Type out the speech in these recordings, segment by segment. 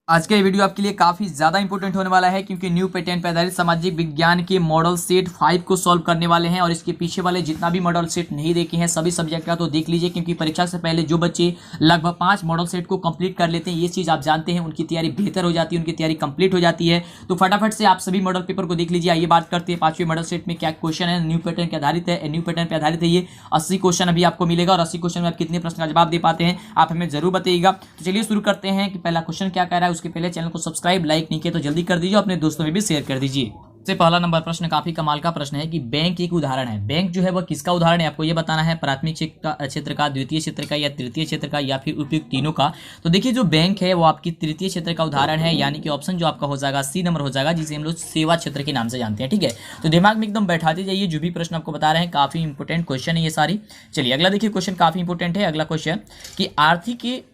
आज का ये वीडियो आपके लिए काफी ज्यादा इंपॉर्टेंट होने वाला है क्योंकि न्यू पैटर्न पे आधारित सामाजिक विज्ञान के मॉडल सेट 5 को सॉल्व करने वाले हैं। और इसके पीछे वाले जितना भी मॉडल सेट नहीं देखे हैं सभी सब्जेक्ट का तो देख लीजिए, क्योंकि परीक्षा से पहले जो बच्चे लगभग 5 मॉडल सेट को कंप्लीट कर लेते हैं, ये चीज आप जानते हैं, उनकी तैयारी बेहतर हो जाती है, उनकी तैयारी कंप्लीट हो जाती है। तो फटाफट से आप सभी मॉडल पेपर को देख लीजिए। आइए बात करते हैं 5वें मॉडल सेट में क्या क्वेश्चन है। न्यू पैटर्न के आधारित है, न्यू पैटर्न पे आधारित है। ये 80 क्वेश्चन अभी आपको मिलेगा और 80 क्वेश्चन में आप कितने प्रश्न का जवाब दे पाते हैं आप हमें जरूर बताइएगा। तो चलिए शुरू करते हैं कि पहला क्वेश्चन क्या कह रहा है। उसके पहले चैनल को सब्सक्राइब लाइक नहीं किया तो जल्दी कर दीजिए, अपने दोस्तों में भी शेयर कर दीजिए। सबसे पहला नंबर प्रश्न काफी कमाल का प्रश्न है कि बैंक एक उदाहरण है। बैंक जो है वह किसका उदाहरण है, आपको यह बताना है। प्राथमिक क्षेत्र का, द्वितीय क्षेत्र का या तृतीय क्षेत्र का या फिर उपयुक्त तीनों का। तो देखिए जो बैंक है वो आपकी तृतीय क्षेत्र का उदाहरण है, यानी कि ऑप्शन जो आपका हो जाएगा सी नंबर हो जाएगा, जिसे हम लोग सेवा क्षेत्र के नाम से जानते हैं। ठीक है, तो दिमाग में एकदम बैठाते जाइए, जो भी प्रश्न आपको बता रहे हैं काफी इंपोर्टेंट क्वेश्चन है ये सारी। चलिए अगला देखिए, क्वेश्चन काफी इंपोर्टेंट है। अगला क्वेश्चन कि आर्थिक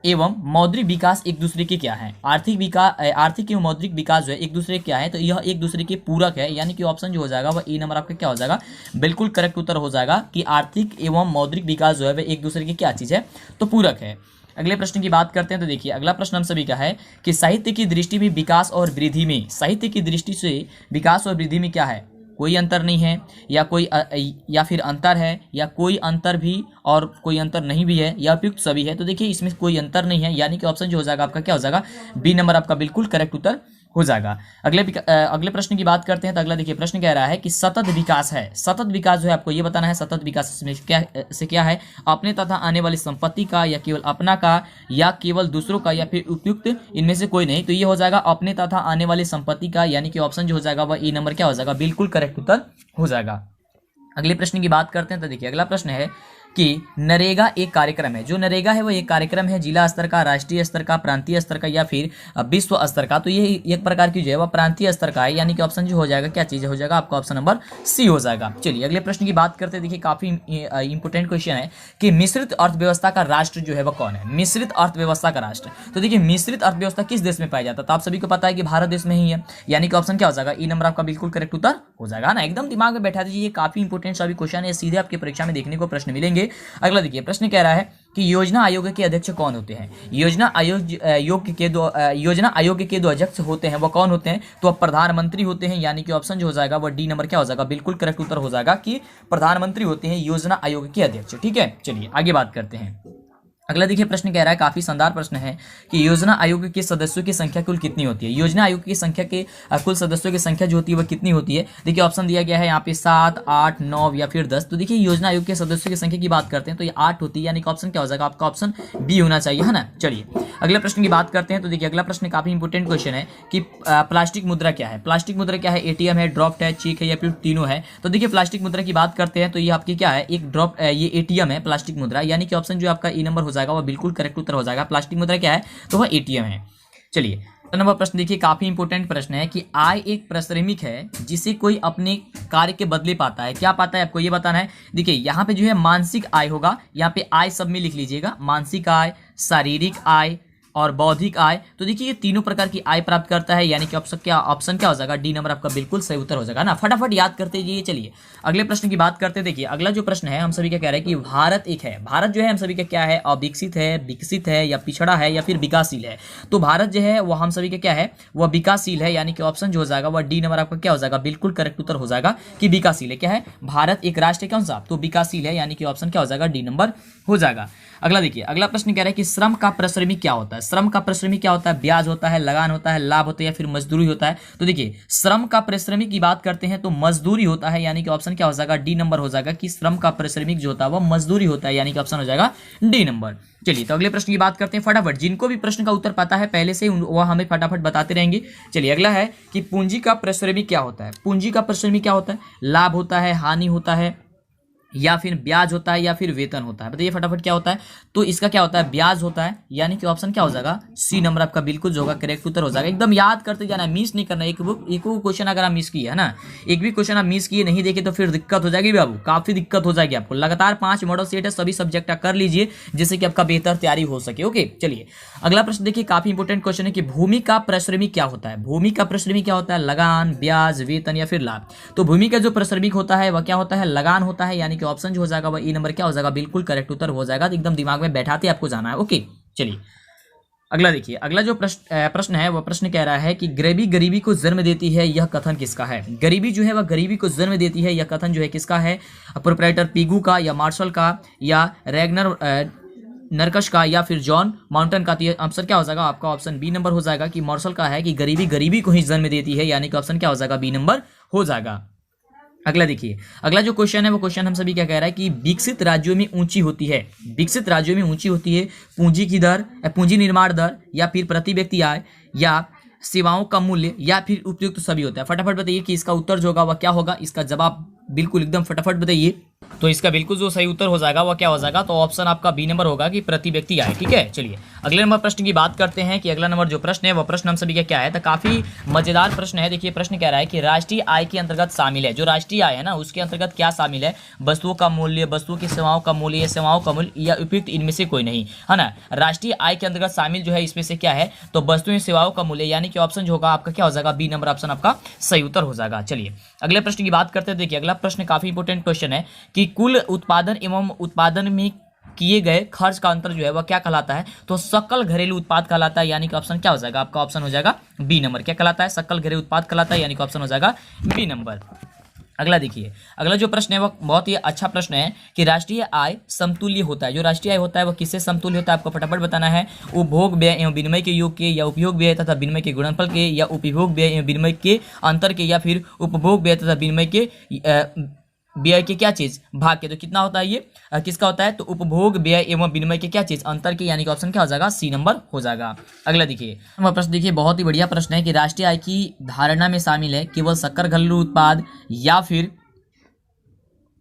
एवं मौद्रिक विकास एक दूसरे के क्या है। आर्थिक एवं मौद्रिक विकास जो है एक दूसरे के क्या है, तो यह एक दूसरे के पूरक है, यानी कि ऑप्शन जो हो जाएगा वह ए नंबर आपका क्या हो जाएगा, बिल्कुल करेक्ट उत्तर हो जाएगा कि आर्थिक एवं मौद्रिक विकास जो है वह एक दूसरे की क्या चीज है, तो पूरक है। अगले प्रश्न की बात करते हैं तो देखिए अगला प्रश्न हम सभी का है कि साहित्य की दृष्टि में विकास और वृद्धि में, साहित्य की दृष्टि से विकास और वृद्धि में क्या है, कोई अंतर नहीं है या कोई या फिर अंतर है या कोई अंतर भी और कोई अंतर नहीं भी है या उपयुक्त सभी है। तो देखिए इसमें कोई अंतर नहीं है, यानी कि ऑप्शन जो हो जाएगा आपका क्या हो जाएगा, बी नंबर आपका बिल्कुल करेक्ट उत्तर हो जाएगा। अगले प्रश्न की बात करते हैं तो अगला देखिए प्रश्न कह रहा है कि सतत विकास है। सतत विकास जो है आपको ये बताना है, सतत विकास में क्या है, अपने तथा आने वाली संपत्ति का या केवल अपना का या केवल दूसरों का या फिर उपयुक्त इनमें से कोई नहीं। तो ये हो जाएगा अपने तथा आने वाली संपत्ति का, यानी कि ऑप्शन जो हो जाएगा वह ई नंबर क्या हो जाएगा, बिल्कुल करेक्ट उत्तर हो जाएगा। अगले प्रश्न की बात करते हैं तो देखिए अगला प्रश्न है कि नरेगा एक कार्यक्रम है। जो नरेगा है वो एक कार्यक्रम है, जिला स्तर का, राष्ट्रीय स्तर का, प्रांतीय स्तर का या फिर विश्व स्तर का। तो ये एक प्रकार की जो है वह प्रांतीय स्तर का है, यानी कि ऑप्शन जो हो जाएगा क्या चीज हो जाएगा, आपका ऑप्शन नंबर सी हो जाएगा। चलिए अगले प्रश्न की बात करते हैं। देखिए काफी इंपोर्टेंट क्वेश्चन है कि मिश्रित अर्थव्यवस्था का राष्ट्र जो है वह कौन है। मिश्रित अर्थव्यवस्था का राष्ट्र, तो देखिए मिश्रित अर्थव्यवस्था किस देश में पाया जाता है, तो आप सभी को पता है कि भारत देश में ही है, यानी कि ऑप्शन क्या हो जाएगा, ई नंबर आपका बिल्कुल करेक्ट उत्तर हो जाएगा ना। एकदम दिमाग में बैठा दीजिए, काफी इंपोर्टेंट सभी क्वेश्चन है, सीधे आपकी परीक्षा में देखने को प्रश्न मिलेंगे। अगला देखिए प्रश्न कह रहा है कि योजना आयोग के अध्यक्ष कौन होते हैं। योजना आयोग के दो अध्यक्ष होते हैं, वो कौन होते हैं, तो अब प्रधानमंत्री होते हैं, यानी कि ऑप्शन जो हो जाएगा वो डी नंबर क्या हो जाएगा, बिल्कुल करेक्ट उत्तर हो जाएगा कि प्रधानमंत्री होते हैं योजना आयोग के अध्यक्ष। ठीक है, चलिए आगे बात करते हैं। अगला देखिए प्रश्न कह रहा है, काफी शानदार प्रश्न है कि योजना आयोग के सदस्यों की संख्या कुल कितनी होती है। योजना आयोग की संख्या के कुल सदस्यों की संख्या जो होती है वह कितनी होती है। देखिए ऑप्शन दिया गया है यहाँ पे 7, 8, 9 या फिर 10। तो देखिए योजना आयोग के सदस्यों की संख्या की बात करते हैं तो ये 8 होती है, यानी कि ऑप्शन क्या हो जाएगा, आपका ऑप्शन बी होना चाहिए, है ना। चलिए अगले प्रश्न की बात करते हैं तो देखिए अगला प्रश्न काफी इंपोर्टेंट क्वेश्चन है कि प्लास्टिक मुद्रा क्या है। प्लास्टिक मुद्रा क्या है, एटीएम है, ड्रॉफ्ट है, चेक है या फिर तीनों है। तो देखिए प्लास्टिक मुद्रा की बात करते हैं तो ये आपकी क्या है, एक ड्रॉफ्ट, ये एटीएम है प्लास्टिक मुद्रा, यानी कि ऑप्शन जो आपका ई नंबर हो जाएगा वह बिल्कुल करेक्ट उत्तर हो जाएगा। प्लास्टिक मुद्रा क्या है, तो वह एटीएम है। चलिए नंबर प्रश्न देखिए, काफी इंपोर्टेंट प्रश्न है कि आय एक परिश्रमिक है जिसे कोई अपने कार्य के बदले पाता है। क्या पाता है आपको ये बताना है। देखिए यहाँ पे जो है मानसिक आय होगा, यहाँ पे आय सब में लिख लीजिएगा, मानसिक आय, शारीरिक आय और बौद्धिक आय। तो देखिए ये तीनों प्रकार की आय प्राप्त करता है, यानी कि ऑप्शन क्या हो जाएगा, डी नंबर आपका बिल्कुल सही उत्तर हो जाएगा ना। फटाफट याद करते जाइए। चलिए अगले प्रश्न की बात करते हैं। देखिए अगला जो प्रश्न है हम सभी का कह रहे हैं कि भारत एक है। भारत जो है हम सभी का क्या है, अविकसित है, विकसित है या पिछड़ा है या फिर विकासशील है। तो भारत जो है वह हम सभी का क्या है, वह विकासशील है, यानी कि ऑप्शन जो हो जाएगा वह डी नंबर आपका क्या हो जाएगा, बिल्कुल करेक्ट उत्तर हो जाएगा कि विकासशील है। क्या है, भारत एक राष्ट्र है, कौन सा, तो विकासशील है, यानी कि ऑप्शन क्या हो जाएगा, डी नंबर हो जाएगा। अगला देखिए अगला प्रश्न कह रहा है कि श्रम का परिश्रमिक क्या होता है। श्रम का परिश्रमिक क्या होता है, ब्याज होता है, लगान होता है, लाभ होता है या फिर मजदूरी होता है। तो देखिए श्रम का परिश्रमिक की बात करते हैं तो मजदूरी होता है, यानी कि ऑप्शन क्या हो जाएगा, डी नंबर हो जाएगा कि श्रम का परिश्रमिक जो होता है वह मजदूरी होता है, यानी कि ऑप्शन हो जाएगा डी नंबर। चलिए तो अगले प्रश्न की बात करते हैं फटाफट। जिनको भी प्रश्न का उत्तर पता है पहले से वह हमें फटाफट बताते रहेंगे। चलिए अगला है कि पूंजी का परिश्रमिक क्या होता है। पूंजी का परिश्रमिक क्या होता है, लाभ होता है, हानि होता है या फिर ब्याज होता है या फिर वेतन होता है। बताइए फटाफट क्या होता है, तो इसका क्या होता है, ब्याज होता है, यानी कि ऑप्शन क्या हो जाएगा, सी नंबर आपका बिल्कुल जो होगा करेक्ट उत्तर हो जाएगा। एकदम याद करते जाना, मिस नहीं करना। एक क्वेश्चन अगर आप मिस किए है ना, एक भी क्वेश्चन आप मिस किए नहीं देखे तो फिर दिक्कत हो जाएगी बाबू, काफी दिक्कत हो जाएगी आपको। लगातार 5 मॉडल सेट है, सभी सब्जेक्ट का कर लीजिए जिससे कि आपका बेहतर तैयारी हो सके। ओके चलिए अगला प्रश्न देखिए, काफी इंपोर्टेंट क्वेश्चन है कि भूमि का परिश्रमिक क्या होता है। भूमि का परिश्रमिक क्या होता है, लगान, ब्याज, वेतन या फिर लाभ। तो भूमि का जो परिश्रमिक होता है वह क्या होता है, लगान होता है, यानी कि ऑप्शन जो हो जाएगा ई नंबर क्या हो जाएगा, बिल्कुल करेक्ट उत्तर हो जाएगा। तो एकदम दिमाग में बैठाते आपको जाना है। ओके चलिए अगला देखिए, अगला जो प्रश्न है वह प्रश्न कह रहा है कि गरीबी गरीबी को जन्म देती है, यह कथन किसका है। गरीबी जो है वह गरीबी को जन्म देती है, यह कथन जो है किसका है। प्रोप्राइटर पिगू का, या मार्शल का, या रैगनर नरकश का, या फिर जॉन माउंटन का। तो ये आंसर क्या हो जाएगा आपका, ऑप्शन बी नंबर हो जाएगा कि मार्शल का है कि गरीबी गरीबी को ही जन्म देती है, यानी कि ऑप्शन क्या हो जाएगा, बी नंबर हो जाएगा। अगला देखिए, अगला जो क्वेश्चन है वो क्वेश्चन हम सभी क्या कह रहा है कि विकसित राज्यों में ऊंची होती है, विकसित राज्यों में ऊंची होती है पूंजी की दर, पूंजी निर्माण दर, या फिर प्रति व्यक्ति आय, या सेवाओं का मूल्य, या फिर उपयुक्त सभी होता है। फटाफट बताइए कि इसका उत्तर जो होगा वह क्या होगा। इसका जवाब बिल्कुल एकदम फटाफट बताइए। तो इसका बिल्कुल जो सही उत्तर हो जाएगा वह क्या हो जाएगा, तो ऑप्शन आपका बी नंबर होगा कि प्रति व्यक्ति आय। ठीक है, चलिए अगले नंबर प्रश्न की बात करते हैं कि अगला नंबर जो प्रश्न है वह प्रश्न हम सभी का क्या है। तो काफी मजेदार प्रश्न है। देखिए प्रश्न कह रहा है कि राष्ट्रीय आय के अंतर्गत शामिल है, जो राष्ट्रीय आय है ना उसके अंतर्गत क्या शामिल है, वस्तुओं का मूल्य, वस्तुओं की सेवाओं का मूल्य, या सेवाओं का मूल्य, या उपयुक्त इनमें से कोई नहीं, है ना। राष्ट्रीय आय के अंतर्गत शामिल जो है इसमें से क्या है, तो वस्तुओं सेवाओं का मूल्य, यानी कि ऑप्शन जो होगा आपका क्या हो जाएगा, बी नंबर ऑप्शन आपका सही उत्तर हो जाएगा। चलिए अगले प्रश्न की बात करते हैं। देखिए अगला प्रश्न काफी इंपोर्टेंट क्वेश्चन है कि कुल उत्पादन एवं उत्पादन में किए गए खर्च का अंतर जो है वह क्या कहलाता है, तो सकल घरेलू उत्पाद कहलाता है, यानी कि ऑप्शन क्या हो जाएगा आपका, ऑप्शन हो जाएगा बी नंबर। क्या कहलाता है, सकल घरेलू उत्पाद कहलाता है, यानी कि ऑप्शन हो जाएगा बी नंबर। अगला देखिए, अगला जो प्रश्न है वह बहुत ही अच्छा प्रश्न है कि राष्ट्रीय आय समतुल्य होता है, जो राष्ट्रीय आय होता है वह किससे समतुल्य होता है, आपको फटाफट बताना है। उपभोग व्यय एवं विनिमय के योग के, या उपयोग व्यय तथा विनिमय के गुणनफल के, या उपभोग व्यय एवं विनिमय के अंतर के, या फिर उपभोग व्यय तथा विनिमय के व्यय के क्या चीज भाग के। तो कितना होता है ये, किसका होता है, तो उपभोग व्यय एवं विनिमय के क्या चीज अंतर के, यानी कि ऑप्शन क्या हो जाएगा, सी नंबर हो जाएगा। अगला देखिए प्रश्न, देखिए बहुत ही बढ़िया प्रश्न है कि राष्ट्रीय आय की धारणा में शामिल है केवल सकल घरेलू उत्पाद, या फिर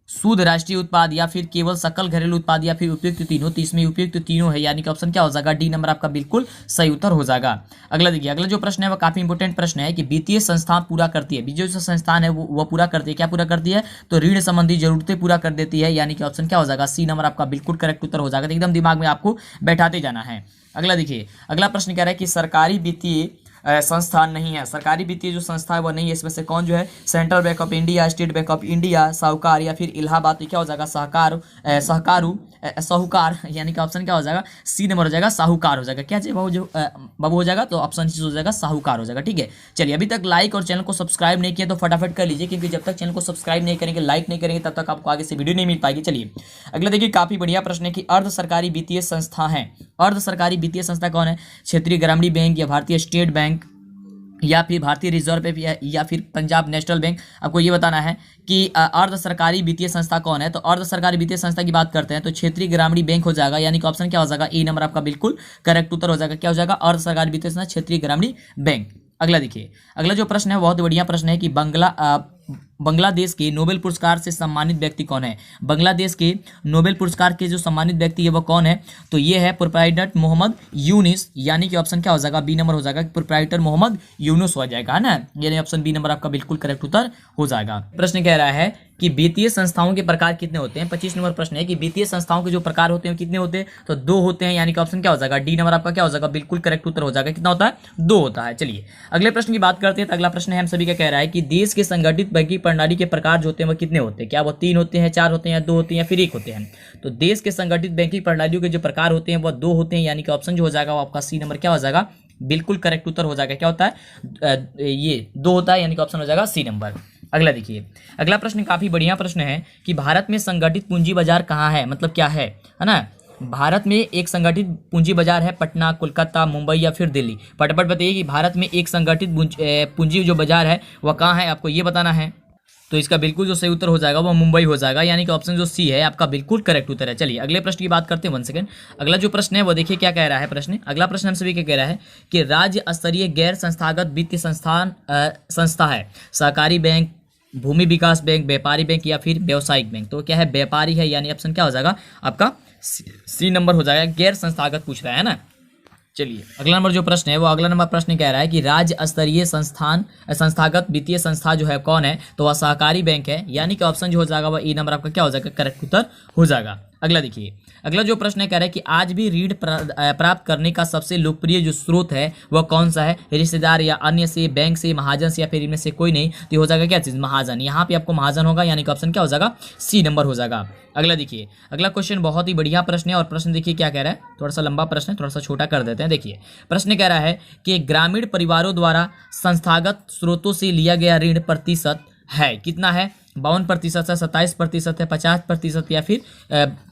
शुद्ध राष्ट्रीय उत्पाद, या फिर केवल सकल घरेलू उत्पाद, या फिर उपयुक्त तीनों। तो इसमें उपयुक्त तीनों है, यानी कि ऑप्शन क्या हो जाएगा, डी नंबर आपका बिल्कुल सही उत्तर हो जाएगा। अगला देखिए, अगला जो प्रश्न है वह काफी इंपोर्टेंट प्रश्न है कि वित्तीय संस्थान पूरा करती है, वित्तीय जो संस्थान है वो पूरा करती है, क्या पूरा करती है, तो ऋण संबंधी जरूरतें पूरा कर देती है, यानी कि ऑप्शन क्या हो जाएगा, सी नंबर आपका बिल्कुल करेक्ट उत्तर हो जाएगा। तो एकदम दिमाग में आपको बैठाते जाना है। अगला देखिए, अगला प्रश्न कह रहा है कि सरकारी वित्तीय संस्थान नहीं है, सरकारी वित्तीय जो संस्था है वो नहीं है, इसमें से कौन जो है, central bank of India, state bank of India, साहूकार, या फिर इलाहाबाद। तो क्या हो जाएगा, साहूकार, यानी कि ऑप्शन क्या हो जाएगा, सी नंबर हो जाएगा, साहूकार हो जाएगा। क्या बाबू हो जाएगा, तो ऑप्शन सी हो जाएगा, साहूकार हो जाएगा। ठीक है, चलिए अभी तक लाइक और चैनल को सब्सक्राइब नहीं किया तो फटाफट कर लीजिए, क्योंकि जब तक चैनल को सब्सक्राइब नहीं करेंगे, लाइक नहीं करेंगे, तब तक आपको आगे से वीडियो नहीं मिल पाएगी। चलिए अगला देखिए, काफी बढ़िया प्रश्न है कि अर्ध सरकारी वित्तीय संस्था है, अर्ध सरकारी वित्तीय संस्था कौन है, क्षेत्रीय ग्रामीण बैंक, या भारतीय स्टेट बैंक, या फिर भारतीय रिजर्व बैंक, या फिर पंजाब नेशनल बैंक। आपको ये बताना है कि अर्ध सरकारी वित्तीय संस्था कौन है। तो अर्ध सरकारी वित्तीय संस्था की बात करते हैं तो क्षेत्रीय ग्रामीण बैंक हो जाएगा, यानी कि ऑप्शन क्या हो जाएगा, ए नंबर आपका बिल्कुल करेक्ट उत्तर हो जाएगा। क्या हो जाएगा, अर्ध सरकारी वित्तीय संस्था क्षेत्रीय ग्रामीण बैंक। अगला देखिए, अगला जो प्रश्न है बहुत बढ़िया प्रश्न है कि बांग्लादेश के नोबेल पुरस्कार से सम्मानित व्यक्ति कौन है। बांग्लादेश के नोबेल पुरस्कार के जो सम्मानित व्यक्ति है वो कौन है, तो ये है प्रोप्राइटर मोहम्मद यूनुस, यानी कि ऑप्शन क्या हो जाएगा, बी नंबर हो जाएगा, प्रोप्राइटर मोहम्मद यूनुस हो जाएगा, है ना, यानी ऑप्शन बी नंबर आपका बिल्कुल करेक्ट उत्तर हो जाएगा। प्रश्न कह रहा है कि वित्तीय संस्थाओं के प्रकार कितने होते हैं। 25 नंबर प्रश्न है कि वित्तीय संस्थाओं के जो प्रकार होते हैं कितने होते हैं, तो 2 होते हैं, यानी कि ऑप्शन क्या हो जाएगा, डी नंबर आपका क्या हो जाएगा, बिल्कुल करेक्ट उत्तर हो जाएगा। कितना होता है, 2 होता है। चलिए अगले प्रश्न की बात करते हैं। तो अगला प्रश्न है हम सभी का कह रहा है कि देश के संगठित बैंकिंग प्रणाली के प्रकार जो होते हैं वो कितने होते हैं, क्या वो 3 होते हैं, 4 होते हैं, या 2 होते हैं, या फिर 1 होते हैं। तो देश के संगठित बैंकिंग प्रणालियों के जो प्रकार होते हैं वो 2 होते हैं, यानी कि ऑप्शन जो हो जाएगा वो आपका सी नंबर क्या हो जाएगा, बिल्कुल करेक्ट उत्तर हो जाएगा। क्या होता है, ये 2 होता है, यानी कि ऑप्शन हो जाएगा सी नंबर। अगला देखिए, अगला प्रश्न काफी बढ़िया प्रश्न है कि भारत में संगठित पूंजी बाजार कहाँ है, मतलब क्या है ना। भारत में एक संगठित पूंजी बाजार है पटना, कोलकाता, मुंबई, या फिर दिल्ली। फटाफट बताइए कि भारत में एक संगठित पूंजी जो बाजार है वह कहाँ है, आपको ये बताना है। तो इसका बिल्कुल जो सही उत्तर हो जाएगा वो मुंबई हो जाएगा, यानी कि ऑप्शन जो सी है आपका बिल्कुल करेक्ट उत्तर है। चलिए अगले प्रश्न की बात करते हैं, 1 सेकंड। अगला जो प्रश्न है वो देखिए क्या कह रहा है प्रश्न। अगला प्रश्न हम सभी क्या कह रहा है कि राज्य स्तरीय गैर संस्थागत वित्तीय संस्था है सहकारी बैंक, भूमि विकास बैंक, व्यापारी बैंक, या फिर व्यवसायिक बैंक। तो क्या है, व्यापारी है, यानी ऑप्शन क्या हो जाएगा आपका सी नंबर हो जाएगा, गैर संस्थागत पूछ रहा है ना। चलिए अगला नंबर जो प्रश्न है वो अगला नंबर प्रश्न कह रहा है कि राज्य स्तरीय संस्थागत वित्तीय संस्था जो है कौन है, तो वह सहकारी बैंक है, यानी कि ऑप्शन जो हो जाएगा वह ए नंबर आपका क्या हो जाएगा, करेक्ट उत्तर हो जाएगा। अगला देखिए, अगला जो प्रश्न कह रहा है कि आज भी ऋण प्राप्त करने का सबसे लोकप्रिय जो स्रोत है वह कौन सा है, रिश्तेदार या अन्य से, बैंक से, महाजन से, या फिर इनमें से कोई नहीं। तो ये हो जाएगा क्या चीज, महाजन। यहाँ पे आपको महाजन होगा, यानी कि ऑप्शन क्या हो जाएगा, सी नंबर हो जाएगा। अगला देखिए, अगला क्वेश्चन बहुत ही बढ़िया प्रश्न है, और प्रश्न देखिए क्या कह रहा है, थोड़ा सा लंबा प्रश्न है, थोड़ा सा छोटा कर देते हैं। देखिए प्रश्न कह रहा है कि ग्रामीण परिवारों द्वारा संस्थागत स्रोतों से लिया गया ऋण प्रतिशत है, कितना है, 52% है, 27% है, 50% या फिर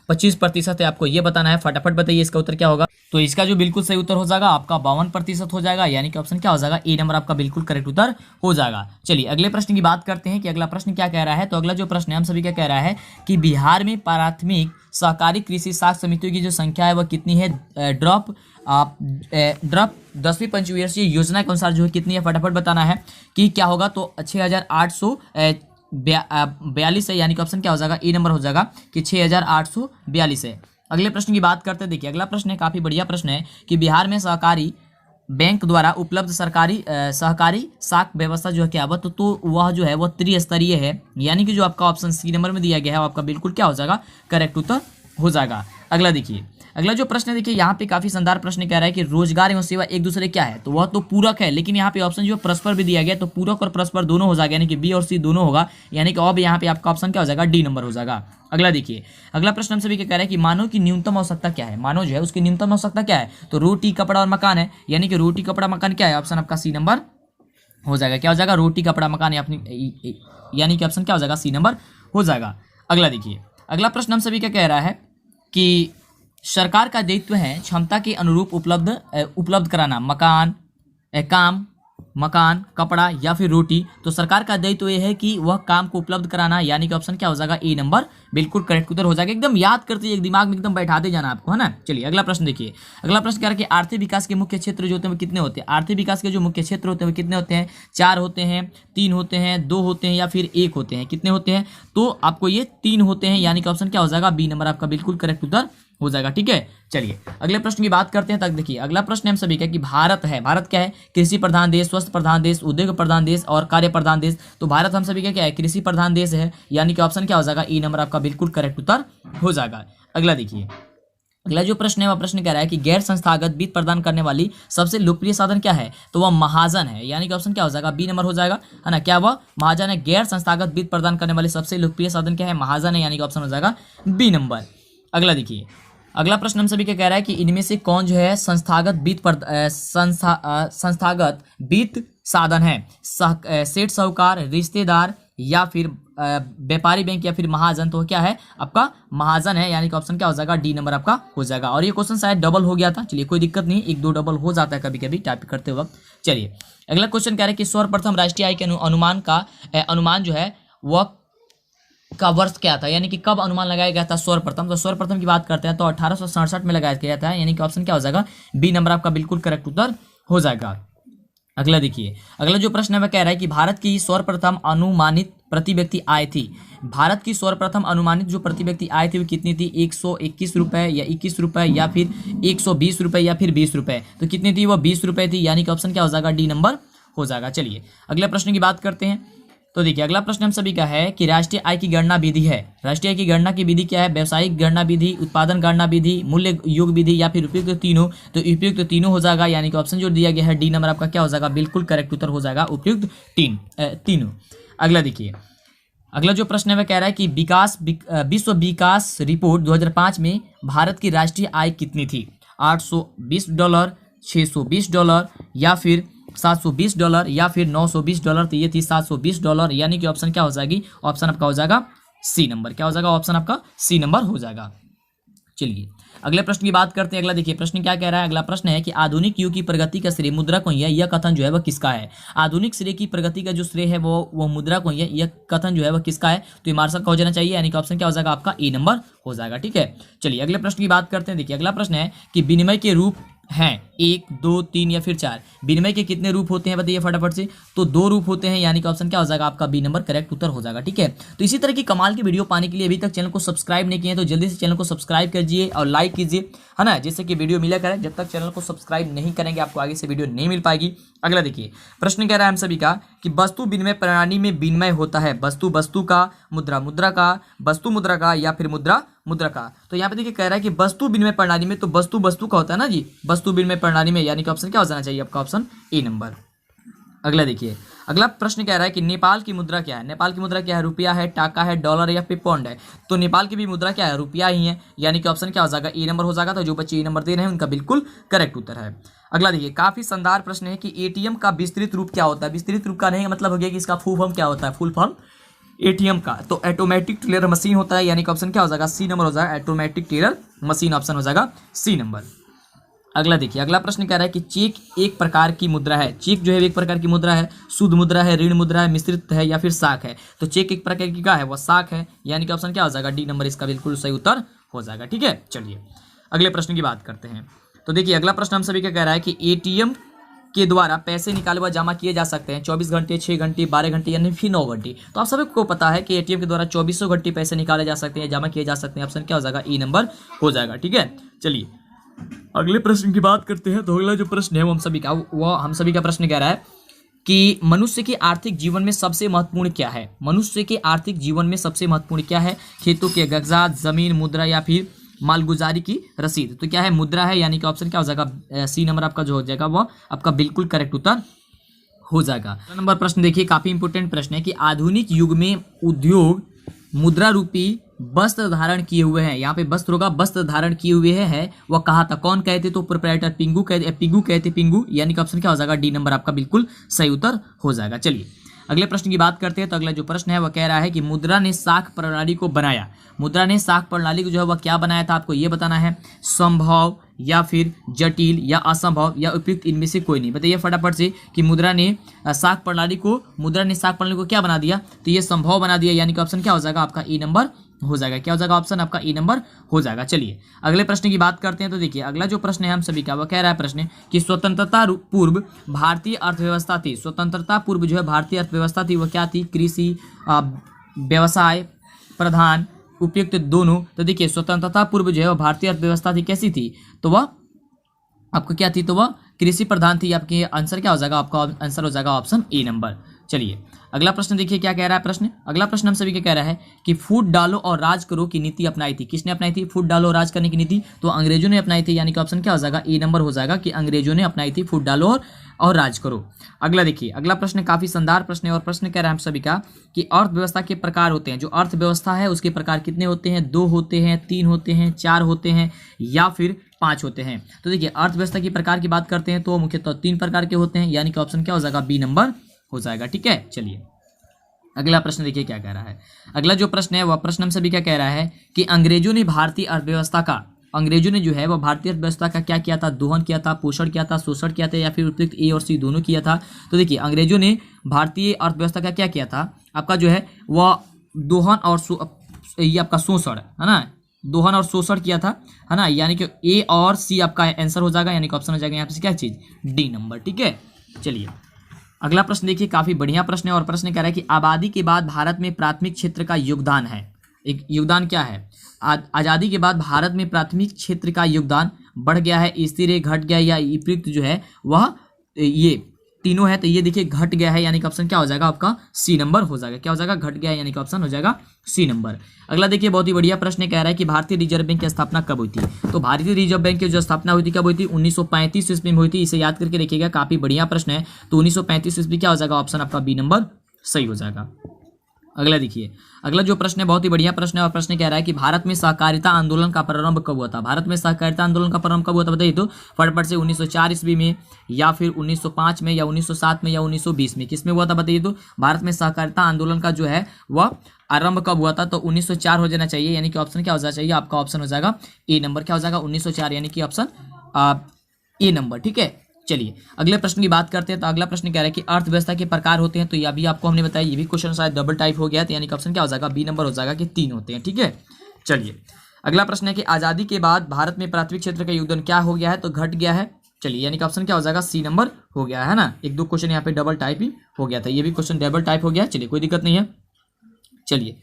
25% है। आपको ये बताना है, फटाफट बताइए इसका उत्तर क्या होगा। तो इसका जो बिल्कुल सही उत्तर हो जाएगा आपका 52% हो जाएगा, यानी कि ऑप्शन क्या हो जाएगा, ए नंबर आपका बिल्कुल करेक्ट उत्तर हो जाएगा। चलिए अगले प्रश्न की बात करते हैं कि अगला प्रश्न क्या कह रहा है। तो अगला जो प्रश्न है हम सभी क्या कह रहा है कि बिहार में प्राथमिक सहकारी कृषि साख समितियों की जो संख्या है वह कितनी है, ड्रॉप 10वीं पंचवर्षीय योजना के अनुसार जो है कितनी है, फटाफट बताना है कि क्या होगा। तो 6842 है, यानी कि ऑप्शन क्या हो जाएगा, ए नंबर हो जाएगा कि 6842 है। अगले प्रश्न की बात करते हैं। देखिए अगला प्रश्न है, काफी बढ़िया प्रश्न है कि बिहार में सहकारी बैंक द्वारा उपलब्ध सहकारी साख व्यवस्था जो है क्या है, तो वह जो है वह त्रिस्तरीय है, यानी कि जो आपका ऑप्शन सी नंबर में दिया गया है वो आपका बिल्कुल क्या हो जाएगा, करेक्ट उत्तर हो जाएगा। अगला देखिए, अगला जो प्रश्न है, देखिए यहाँ पे काफी शानदार प्रश्न कह रहा है कि रोजगार एवं सेवा एक दूसरे क्या है, तो वह तो पूरक है, लेकिन यहाँ पे ऑप्शन जो है परस्पर भी दिया गया, तो पूरक और परस्पर दोनों हो जाएगा, यानी कि बी और सी दोनों होगा, यानी कि अब यहाँ पे आपका ऑप्शन क्या हो जाएगा, डी नंबर हो जाएगा। अगला देखिए, अगला प्रश्न हम सभी क्या कह रहा है कि मानव की न्यूनतम आवश्यकता क्या है, मानव जो है उसकी न्यूनतम आवश्यकता क्या है, तो रोटी कपड़ा और मकान है, यानी कि रोटी कपड़ा मकान क्या है, ऑप्शन आपका सी नंबर हो जाएगा। क्या हो जाएगा, रोटी कपड़ा मकान, यानी कि ऑप्शन क्या हो जाएगा, सी नंबर हो जाएगा। अगला देखिए, अगला प्रश्न हम सभी क्या कह रहा है कि सरकार का दायित्व है क्षमता के अनुरूप उपलब्ध कराना मकान, कपड़ा या फिर रोटी। तो सरकार का दायित्व यह है कि वह काम को उपलब्ध कराना, यानी कि ऑप्शन क्या हो जाएगा, ए नंबर बिल्कुल करेक्ट उत्तर हो जाएगा। एकदम याद करते एक दिमाग में एकदम बैठाते जाना आपको, है ना। चलिए अगला प्रश्न देखिए, अगला प्रश्न क्या है कि आर्थिक विकास के मुख्य क्षेत्र जो होते हैं वो कितने होते हैं, आर्थिक विकास के जो मुख्य क्षेत्र होते हैं वो कितने होते हैं, 4 होते हैं, 3 होते हैं, 2 होते हैं या फिर 1 होते हैं, कितने होते हैं, तो आपको ये 3 होते हैं, यानी कि ऑप्शन क्या हो जाएगा, बी नंबर आपका बिल्कुल करेक्ट उत्तर हो जाएगा। ठीक है, चलिए अगले प्रश्न की बात करते हैं। तक देखिए अगला प्रश्न हम सभी का कि भारत क्या है, कृषि प्रधान देश, स्वस्थ प्रधान देश, उद्योग प्रधान देश और कार्य प्रधान देश। तो भारत हम सभी का क्या है, कृषि प्रधान देश है, यानी कि ऑप्शन क्या हो जाएगा, ई नंबर आपका बिल्कुल करेक्ट उत्तर हो जाएगा। अगला देखिए, अगला जो प्रश्न है वह प्रश्न कह रहा है कि गैर संस्थागत वित्त प्रदान करने वाली सबसे लोकप्रिय साधन क्या है, तो वह महाजन है, यानी कि ऑप्शन क्या हो जाएगा, बी नंबर हो जाएगा, है ना। क्या वह महाजन है, गैर संस्थागत वित्त प्रदान करने वाली सबसे लोकप्रिय साधन क्या है, महाजन है, यानी कि ऑप्शन हो जाएगा बी नंबर। अगला देखिए, अगला प्रश्न हम सभी क्या कह रहा है कि इनमें से कौन जो है संस्थागत वित्त साधन है, सेठ साहूकार, रिश्तेदार या फिर व्यापारी बैंक या फिर महाजन। तो क्या है आपका महाजन है, यानी कि ऑप्शन क्या हो जाएगा, डी नंबर आपका हो जाएगा। और ये क्वेश्चन शायद डबल हो गया था, चलिए कोई दिक्कत नहीं, 1-2 डबल हो जाता है कभी कभी टाइप करते वक्त। चलिए अगला क्वेश्चन कह रहा है कि सर्वप्रथम राष्ट्रीय आय के अनुमान जो है वह का वर्ष क्या था, यानी कि कब अनुमान लगाया गया था सर्वप्रथम। तो सर्वप्रथम की बात करते हैं तो 1867 में लगाया गया था, यानी कि ऑप्शन क्या हो जाएगा, बी नंबर आपका बिल्कुल करेक्ट उत्तर हो जाएगा। अगला देखिए, अगला जो प्रश्न है वह कह रहा है कि भारत की सर्वप्रथम अनुमानित प्रति व्यक्ति आय थी, भारत की सर्वप्रथम अनुमानित जो प्रति व्यक्ति आय थी वो कितनी थी, 121 रुपए या 21 रुपए या फिर 120 रुपए या फिर 20 रुपए। तो कितनी थी, वो 20 रुपए थी, यानी कि ऑप्शन क्या हो जाएगा, डी नंबर हो जाएगा। चलिए अगले प्रश्न की बात करते हैं। तो देखिए अगला प्रश्न हम सभी का है कि राष्ट्रीय आय की गणना विधि है, राष्ट्रीय आय की गणना की विधि क्या है, व्यावसायिक गणना विधि, उत्पादन गणना विधि, मूल्य योग विधि या फिर उपयुक्त तीनों। तो उपयुक्त तीनों हो जाएगा, यानी कि ऑप्शन जो दिया गया है डी नंबर आपका क्या हो जाएगा, बिल्कुल करेक्ट उत्तर हो जाएगा, उपयुक्त तीनों। अगला देखिए, अगला जो प्रश्न है वह कह रहा है कि विश्व विकास रिपोर्ट 2005 में भारत की राष्ट्रीय आय कितनी थी, $820, $620 या फिर $720 या फिर $920। तो ये थी $720, यानी कि ऑप्शन क्या हो जाएगी, ऑप्शन आपका हो जाएगा सी नंबर। क्या हो जाएगा, ऑप्शन आपका सी नंबर हो जाएगा। चलिए अगले प्रश्न की बात करते हैं। अगला देखिए प्रश्न क्या कह रहा है, अगला प्रश्न है कि आधुनिक युग की प्रगति का श्रेय मुद्रा को है, यह कथन जो है वह किसका है, आधुनिक श्रेय की प्रगति का जो श्रेय है वो मुद्रा को है, यह कथन जो है वह किसका है, तो ये मार्शल का हो जाना चाहिए, यानी कि ऑप्शन क्या हो जाएगा आपका ए नंबर हो जाएगा। ठीक है, चलिए अगले प्रश्न की बात करते हैं। देखिए अगला प्रश्न है कि विनिमय के रूप हैं 1, 2, 3 या फिर 4, विनिमय के कितने रूप होते हैं बताइए फटाफट से, तो 2 रूप होते हैं, यानी कि ऑप्शन क्या हो जाएगा आपका बी नंबर करेक्ट उत्तर हो जाएगा। ठीक है, तो इसी तरह की कमाल की वीडियो पाने के लिए अभी तक चैनल को सब्सक्राइब नहीं किए हैं तो जल्दी से चैनल को सब्सक्राइब कीजिए और लाइक कीजिए, है ना, जिससे कि वीडियो मिला करे। जब तक चैनल को सब्सक्राइब नहीं करेंगे आपको आगे से वीडियो नहीं मिल पाएगी। अगला देखिए प्रश्न कह रहा है हम सभी का कि वस्तु विनिमय प्रणाली में विनिमय होता है वस्तु का, मुद्रा का, वस्तु मुद्रा का या फिर मुद्रा मुद्रा का। तो यहाँ पे देखिए कह रहा है कि वस्तु विनिमय प्रणाली में, तो वस्तु वस्तु का होता है ना जी, वस्तु विनिमय प्रणाली में, यानी कि ऑप्शन क्या हो जाना चाहिए आपका, ऑप्शन ए नंबर। अगला देखिए, अगला प्रश्न कह रहा है कि नेपाल की मुद्रा क्या है। नेपाल की मुद्रा क्या है, रुपया है, टाका है, डॉलर या फिर पौंड है। तो नेपाल की भी मुद्रा क्या है, रुपया ही है, यानी कि ऑप्शन क्या हो जाएगा, ए नंबर हो जाएगा। तो जो बच्चे ए नंबर दे रहे हैं उनका बिल्कुल करेक्ट उत्तर है। अगला देखिए, काफी शानदार प्रश्न है कि एटीएम का विस्तृत रूप क्या होता है। विस्तृत रूप का नहीं मतलब हो गया कि इसका फुल फॉर्म क्या होता है, फुल फॉर्म एटीएम का तो ऑटोमेटिक टेलर मशीन होता है, यानी कि ऑप्शन क्या हो जाएगा, सी नंबर हो जाएगा, ऑटोमेटिक टेलर मशीन, ऑप्शन हो जाएगा सी नंबर। अगला देखिए, अगला प्रश्न कह रहा है कि चेक एक प्रकार की मुद्रा है। चेक जो है एक प्रकार की मुद्रा है, शुद्ध मुद्रा है, ऋण मुद्रा है, मिश्रित है या फिर साख है। तो चेक एक प्रकार की क्या है, वह साख है, यानी कि ऑप्शन क्या हो जाएगा, डी नंबर इसका बिल्कुल सही उत्तर हो जाएगा। ठीक है, चलिए अगले प्रश्न की बात करते हैं। तो देखिए अगला प्रश्न हम सभी का कह रहा है कि एटीएम के द्वारा पैसे निकाले व जमा किए जा सकते हैं 24 घंटे, 6 घंटे, 12 घंटे यानी फिर 9 घंटे। तो आप सभी को पता है कि एटीएम के द्वारा 24 घंटे पैसे निकाले जा सकते हैं, जमा किए जा सकते हैं, ऑप्शन क्या हो जाएगा, ई नंबर हो जाएगा। ठीक है, चलिए अगले प्रश्न की बात करते हैं। तो अगला जो प्रश्न है वो हम सभी का प्रश्न कह रहा है कि मनुष्य के आर्थिक जीवन में सबसे महत्वपूर्ण क्या है। मनुष्य के आर्थिक जीवन में सबसे महत्वपूर्ण क्या है, खेतों के कागजात, जमीन, मुद्रा या फिर मालगुजारी की रसीद। तो क्या है, मुद्रा है, यानी कि ऑप्शन क्या हो जाएगा, सी नंबर आपका जो हो जाएगा वो आपका बिल्कुल करेक्ट उत्तर हो जाएगा। नंबर प्रश्न देखिए, काफी इंपोर्टेंट प्रश्न है कि आधुनिक युग में उद्योग मुद्रा रूपी वस्त्र धारण किए हुए हैं। यहाँ पे वस्त्र होगा, वस्त्र धारण किए हुए है, वह कहा था, कौन कहते, तो प्रोप्राइटर पिंगू कहते, यानी कि ऑप्शन क्या हो जाएगा, डी नंबर आपका बिल्कुल सही उत्तर हो जाएगा। चलिए अगले प्रश्न की बात करते हैं। तो अगला जो प्रश्न है वह कह रहा है कि मुद्रा ने साख प्रणाली को बनाया। मुद्रा ने साख प्रणाली को जो है वह क्या बनाया था, आपको ये बताना है, संभव या फिर जटिल या असंभव या उपयुक्त, इनमें से कोई नहीं। बताइए फटाफट से कि मुद्रा ने साख प्रणाली को क्या बना दिया, तो ये संभव बना दिया, यानी कि ऑप्शन क्या हो जाएगा आपका ई नंबर हो जाएगा। क्या हो जाएगा, ऑप्शन आपका ई नंबर हो जाएगा। चलिए अगले प्रश्न की बात करते हैं। तो देखिए अगला जो प्रश्न है हम सभी का वह कह रहा है प्रश्न कि स्वतंत्रता पूर्व भारतीय अर्थव्यवस्था थी। स्वतंत्रता पूर्व जो है भारतीय अर्थव्यवस्था थी वह क्या थी, कृषि व्यवसाय प्रधान उपयुक्त दोनों। तो देखिए स्वतंत्रता पूर्व जो है वह भारतीय अर्थव्यवस्था थी, कैसी थी, तो वह आपको क्या थी, तो वह कृषि प्रधान थी। आपके आंसर क्या हो जाएगा, आपका आंसर हो जाएगा ऑप्शन ए नंबर। चलिए अगला प्रश्न देखिए क्या कह रहा है प्रश्न। अगला प्रश्न हम सभी के कह रहा है कि फूट डालो और राज करो की नीति अपनाई थी। किसने अपनाई थी, फूट डालो और राज करने की नीति, तो अंग्रेजों ने अपनाई थी, यानी कि ऑप्शन क्या हो जाएगा, ए नंबर हो जाएगा कि अंग्रेजों ने अपनाई थी फूट डालो और राज करो। अगला देखिए अगला प्रश्न काफी शानदार प्रश्न है और प्रश्न कह रहा है हम सभी का कि अर्थव्यवस्था के प्रकार होते हैं। जो अर्थव्यवस्था है उसके प्रकार कितने होते हैं, 2 होते हैं, 3 होते हैं, 4 होते हैं या फिर 5 होते हैं। तो देखिए अर्थव्यवस्था के प्रकार की बात करते हैं तो मुख्यतः 3 प्रकार के होते हैं, यानी कि ऑप्शन क्या हो जाएगा, बी नंबर हो जाएगा। ठीक है, चलिए अगला प्रश्न देखिए क्या कह रहा है। अगला जो प्रश्न है वह प्रश्न हम सभी क्या कह रहा है कि अंग्रेजों ने भारतीय अर्थव्यवस्था का, अंग्रेजों ने जो है वह भारतीय अर्थव्यवस्था का क्या किया था, दोहन किया था, पोषण किया था, शोषण किया था या फिर उपयुक्त ए और सी दोनों किया था। तो देखिए अंग्रेजों ने भारतीय अर्थव्यवस्था का क्या किया था, आपका जो है वह दोहन और ये आपका शोषण है ना, दोहन और शोषण किया था, है ना, यानी कि ए और सी आपका आंसर हो जाएगा, यानी कि ऑप्शन हो जाएगा यहाँ पे क्या चीज, डी नंबर। ठीक है, चलिए अगला प्रश्न देखिए काफी बढ़िया प्रश्न है और प्रश्न कह रहा है कि आबादी के बाद भारत में प्राथमिक क्षेत्र का योगदान है। एक योगदान क्या है, आजादी के बाद भारत में प्राथमिक क्षेत्र का योगदान बढ़ गया है, स्थिर है, घट गया या विपरीत जो है वह ये तीनों है। तो ये देखिए घट गया है, यानी कि ऑप्शन क्या हो जाएगा आपका सी नंबर हो जाएगा। क्या हो जाएगा, घट गया है, यानी कि ऑप्शन हो जाएगा सी नंबर। अगला देखिए बहुत ही बढ़िया प्रश्न कह रहा है कि भारतीय रिजर्व बैंक की स्थापना कब हुई थी। तो भारतीय रिजर्व बैंक की जो स्थापना हुई थी कब हुई थी, 1935 ईस्वी में हुई थी। इसे याद करके देखिएगा, काफी बढ़िया प्रश्न है। तो 1935 ईस्वी क्या हो जाएगा, ऑप्शन आपका बी नंबर सही हो जाएगा। अगला देखिए अगला जो प्रश्न है बहुत ही बढ़िया प्रश्न है और प्रश्न कह रहा है कि भारत में सहकारिता आंदोलन का प्रारंभ कब हुआ था। भारत में सहकारिता आंदोलन का प्रारंभ कब हुआ था, बताइए तो फटाफट से 1904 ईस्वी में या फिर 1905 में या 1907 में या 1920 में, किसमें हुआ था बताइए तो। भारत में सहकारिता आंदोलन का जो है वह आरंभ कब हुआ था, तो 1904 हो जाना चाहिए, यानी कि ऑप्शन क्या हो जाना चाहिए आपका, ऑप्शन हो जाएगा ए नंबर। क्या हो जाएगा 1904, यानी कि ऑप्शन ए नंबर। ठीक है, चलिए अगले प्रश्न की बात करते हैं। तो अगला प्रश्न कह रहा है कि अर्थव्यवस्था के प्रकार होते हैं। तो ये भी आपको हमने बताया, ये भी क्वेश्चन शायद डबल टाइप हो गया था, यानी कि ऑप्शन क्या हो जाएगा, बी नंबर हो जाएगा कि 3 होते हैं। ठीक है, चलिए अगला प्रश्न है कि आजादी के बाद भारत में प्राथमिक क्षेत्र का योगदान क्या हो गया है, तो घट गया है। चलिए यानी कि ऑप्शन क्या हो जाएगा, सी नंबर हो गया है ना। 1-2 क्वेश्चन यहाँ पे डबल टाइप ही हो गया था, ये भी क्वेश्चन डबल टाइप हो गया। चलिए कोई दिक्कत नहीं है। चलिए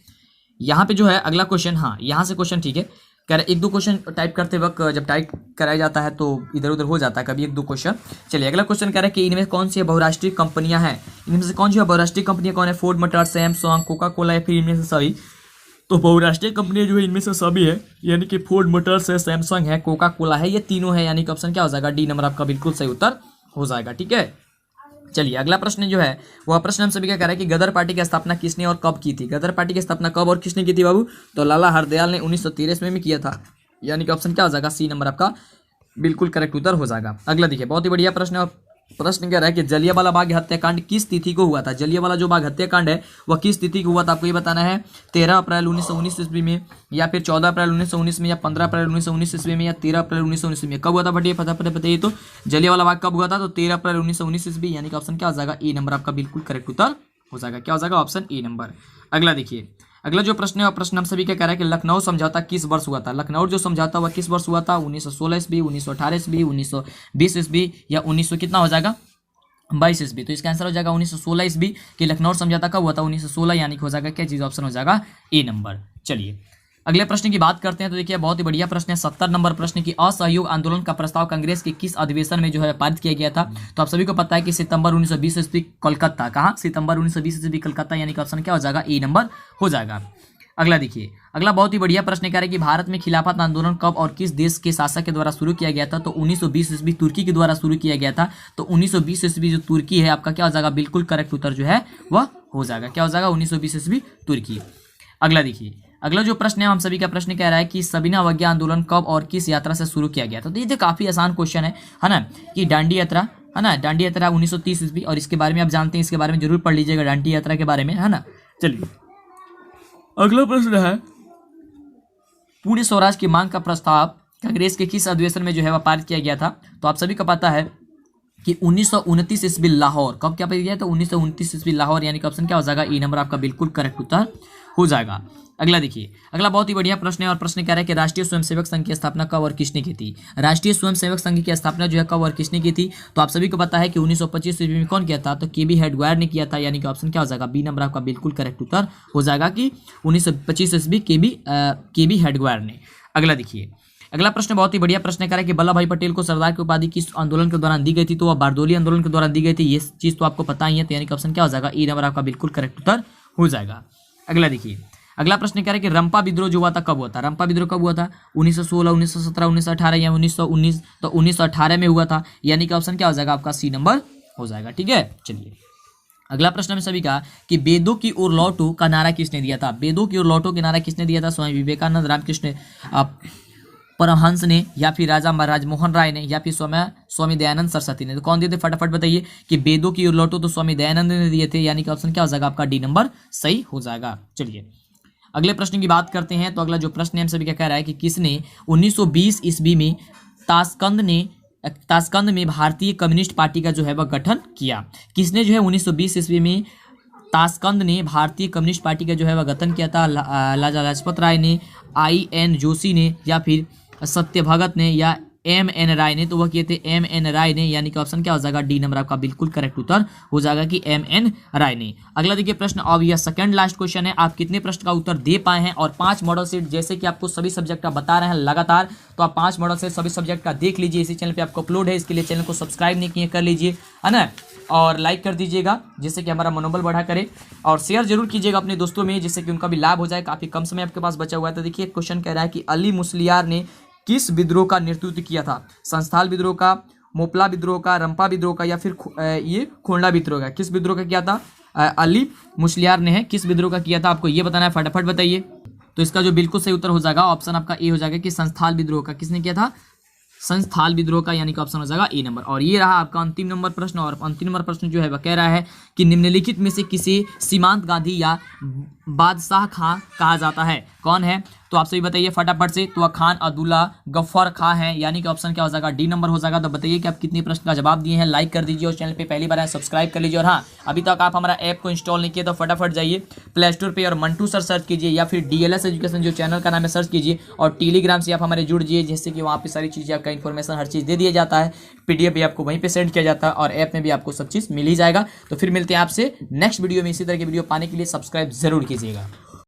यहाँ पे जो है अगला क्वेश्चन, हाँ यहाँ से क्वेश्चन ठीक है, कह रहे 1-2 क्वेश्चन टाइप करते वक्त जब टाइप कराया जाता है तो इधर उधर हो जाता है कभी 1-2 क्वेश्चन। चलिए अगला क्वेश्चन कह रहा है कि इनमें कौन सी बहुराष्ट्रीय कंपनियां हैं, इनमें से कौन सी बहुराष्ट्रीय कंपनियां कौन है, Ford Motors, Samsung, Coca Cola या फिर इनमें से सभी। तो बहुराष्ट्रीय कंपनी जो है इनमें से सभी है, यानी कि फोर्ड मोटर्स है, सैमसंग है, कोका कोला है, ये तीनों है, यानी कि ऑप्शन क्या हो जाएगा डी नंबर आपका बिल्कुल सही उत्तर हो जाएगा। ठीक है, चलिए अगला प्रश्न जो है वह प्रश्न हम सभी का कह रहा है कि गदर पार्टी की स्थापना किसने और कब की थी। गदर पार्टी की स्थापना कब और किसने की थी बाबू, तो लाला हरदयाल ने 1913 में किया था, यानी कि ऑप्शन क्या हो जाएगा सी नंबर आपका बिल्कुल करेक्ट उत्तर हो जाएगा। अगला देखिए बहुत ही बढ़िया प्रश्न है, प्रश्न कह रहा है कि जलियांवाला बाग हत्याकांड किस तिथि को हुआ था। जलियांवाला जो बाग हत्याकांड है वह किस तिथि को हुआ था, आपको ये बताना है। 13 अप्रैल 1919 ईस्वी में, या फिर 14 अप्रैल 1919 में, या 15 अप्रैल 1919 ईस्वी में, या 13 अप्रैल 1919 में। कब हुआ था बट ये फटाफट बताइए तो जलियांवाला बाग कब हुआ था, तो 13 अप्रैल 1919 ईस्वी, यानी कि ऑप्शन क्या हो जाएगा ए नंबर आपका बिल्कुल करेक्ट उत्तर हो जाएगा। क्या हो जाएगा ऑप्शन ए नंबर। अगला देखिए, अगला जो प्रश्न है वह प्रश्न हम सभी का कह रहा है कि लखनऊ समझौता किस वर्ष हुआ था। लखनऊ जो समझौता हुआ किस वर्ष हुआ था, 1916 ईस्वी, 1918 ईस्वी, 1920 ईस्वी, या 1900 कितना हो जाएगा 22 ईस्वी। तो इसका आंसर हो जाएगा 1916 ईस्वी कि लखनऊ समझौता कब हुआ था, 1916, यानी कि हो जाएगा क्या चीज, ऑप्शन हो जाएगा ए नंबर। चलिए अगले प्रश्न की बात करते हैं, तो देखिए बहुत ही बढ़िया प्रश्न है 70 नंबर प्रश्न की असहयोग आंदोलन का प्रस्ताव कांग्रेस के किस अधिवेशन में जो है पारित किया गया था। तो आप सभी को पता है कि सितंबर 1920 ईस्वी कोलकाता, कहाँ सितंबर 1920 ईस्वी कोलकाता, यानी कि ऑप्शन क्या हो जाएगा ए नंबर हो जाएगा। अगला देखिए, अगला बहुत ही बढ़िया प्रश्न कह रहा है कि भारत में खिलाफत आंदोलन कब और किस देश के शासक के द्वारा शुरू किया गया था। तो 1920 ईस्वी तुर्की के द्वारा शुरू किया गया था। तो 1920 ईस्वी जो तुर्की है आपका क्या हो जाएगा बिल्कुल करेक्ट उत्तर जो है वह हो जाएगा। क्या हो जाएगा 1920 ईस्वी तुर्की। अगला देखिए, अगला जो प्रश्न है हम सभी का प्रश्न कह रहा है कि सविनय अवज्ञा आंदोलन कब और किस यात्रा से शुरू किया गया था। तो ये तो काफी आसान क्वेश्चन है ना, कि दांडी यात्रा है ना, दांडी यात्रा 1930 ईस्वी, और इसके बारे में आप जानते हैं, इसके बारे में जरूर पढ़ लीजिएगा दांडी यात्रा के बारे में, है ना। चलिए अगला प्रश्न है पूर्ण स्वराज की मांग का प्रस्ताव कांग्रेस के किस अधिवेशन में जो है वह पारित किया गया था। तो आप सभी को पता है कि 1929 ईस्वी लाहौर, कब क्या पारित किया था, 1929 ईस्वी लाहौर, यानी कि ऑप्शन क्या हो जाएगा ए नंबर आपका बिल्कुल करेक्ट उत्तर हो जाएगा। अगला देखिए, अगला बहुत ही बढ़िया प्रश्न है, और प्रश्न कह रहा है कि राष्ट्रीय स्वयंसेवक संघ की स्थापना कब और किसने की थी। राष्ट्रीय स्वयंसेवक संघ की स्थापना जो है कब और किसने की थी। तो आप सभी को पता है कि 1925 ईस्वी में कौन किया था, तो के बी हेडगवायर ने किया था, यानी कि ऑप्शन क्या हो जाएगा बी नंबर आपका बिल्कुल करेक्ट उत्तर हो जाएगा कि 1925 ईस्वी के बी हेडगवायर ने। अगला देखिए, अगला प्रश्न बहुत ही बढ़िया प्रश्न कर रहा है कि वल्लभ भाई पटेल को सरदार की उपाधि किस आंदोलन के दौरान दी गई थी। तो वह बारदोली आंदोलन के दौरान दी गई थी, ये चीज तो आपको पता ही है, तो यानी कि ऑप्शन क्या हो जाएगा ए नंबर आपका बिल्कुल करेक्ट उत्तर हो जाएगा। अगला देखिए, अगला प्रश्न कह रहा है कि रंपा विद्रोह जो हुआ था कब हुआ था। रंपा विद्रोह कब हुआ था, 1916, 1917, 1918 या 1919। तो 1918 में हुआ था, यानी कि ऑप्शन क्या हो जाएगा आपका सी नंबर हो जाएगा। ठीक है, चलिए अगला प्रश्न में सभी का कि वेदों की ओर लौटो का नारा किसने दिया था। वेदों की ओर लौटो का नारा किसने दिया था, स्वामी विवेकानंद, रामकृष्ण परमहंस ने, या फिर राजा राजमोहन राय ने, या फिर स्वामी दयानंद सरस्वती ने। तो कौन दिए थे फटाफट बताइए कि वेदों की ओर लौटो तो स्वामी दयानंद ने दिए थे, यानी कि ऑप्शन क्या हो जाएगा आपका डी नंबर सही हो जाएगा। चलिए अगले प्रश्न की बात करते हैं, तो अगला जो प्रश्न है हम सभी क्या कह रहा है कि किसने 1920 ईस्वी में ताशकंद में भारतीय कम्युनिस्ट पार्टी का जो है वह गठन किया। किसने जो है 1920 ईस्वी में ताशकंद ने भारतीय कम्युनिस्ट पार्टी का जो है वह गठन किया था। लाला लाजपत राय ने, I.N. जोशी ने, या फिर सत्य भगत ने, या M.N. राय ने। तो वह किए थे M.N. राय ने, यानी कि ऑप्शन क्या हो जाएगा डी नंबर आपका बिल्कुल करेक्ट उत्तर हो जाएगा कि M.N. राय ने। अगला देखिए प्रश्न, अब यह सेकंड लास्ट क्वेश्चन है, आप कितने प्रश्न का उत्तर दे पाए हैं। और 5 मॉडल सेट जैसे कि आपको सभी सब्जेक्ट का बता रहे हैं लगातार, तो आप 5 मॉडल सेट सभी सब्जेक्ट का देख लीजिए, इसी चैनल पे आपको अपलोड है, इसके लिए चैनल को सब्सक्राइब नहीं किए कर लीजिए, है ना, और लाइक कर दीजिएगा जिससे कि हमारा मनोबल बढ़ा करे, और शेयर जरूर कीजिएगा अपने दोस्तों में जिससे कि उनका भी लाभ हो जाए। काफी कम समय आपके पास बचा हुआ है। तो देखिए क्वेश्चन कह रहा है कि अली मुस्लियार ने किस विद्रोह का नेतृत्व किया था। संस्थाल विद्रोह का, मोपला विद्रोह का, रंपा विद्रोह का, या फिर ये खोंडा विद्रोह का। किस विद्रोह का किया था अली मुस्लियार ने, है किस विद्रोह का किया था, आपको ये बताना है, फटाफट बताइए। तो इसका जो बिल्कुल सही उत्तर हो जाएगा ऑप्शन आपका ए हो जाएगा कि संस्थाल विद्रोह का। किसने किया था, संस्थाल विद्रोह का, यानी कि ऑप्शन हो जाएगा ए नंबर। और ये रहा आपका अंतिम नंबर प्रश्न, और अंतिम नंबर प्रश्न जो है वह कह रहा है कि निम्नलिखित में से किसे सीमांत गांधी या बादशाह खां कहा जाता है। कौन है, तो आप सभी बताइए फटाफट से। तो खान अब्दुल्ला गफ्फार खां है, यानी कि ऑप्शन क्या हो जाएगा डी नंबर हो जाएगा। तो बताइए कि आप कितने प्रश्न का जवाब दिए हैं, लाइक कर दीजिए, और चैनल पे पहली बार आए सब्सक्राइब कर लीजिए। और हाँ, अभी तक आप हमारा ऐप को इंस्टॉल नहीं किए तो फटाफट जाइए प्ले स्टोर पे और मंटू सर सर्च कीजिए, या फिर DLS एजुकेशन जो चैनल का नाम है सर्च कीजिए, और टेलीग्राम से आप हमारे जुड़ जाइए, जिससे कि वहाँ पे सारी चीज़ें आपका इन्फॉर्मेशन हर चीज़ दे दिया जाता है, PDF भी आपको वहीं पे सेंड किया जाता है, और ऐप में भी आपको सब चीज़ मिल ही जाएगा। तो फिर मिलते हैं आपसे नेक्स्ट वीडियो में। इसी तरह की वीडियो पाने के लिए सब्सक्राइब जरूर कीजिएगा।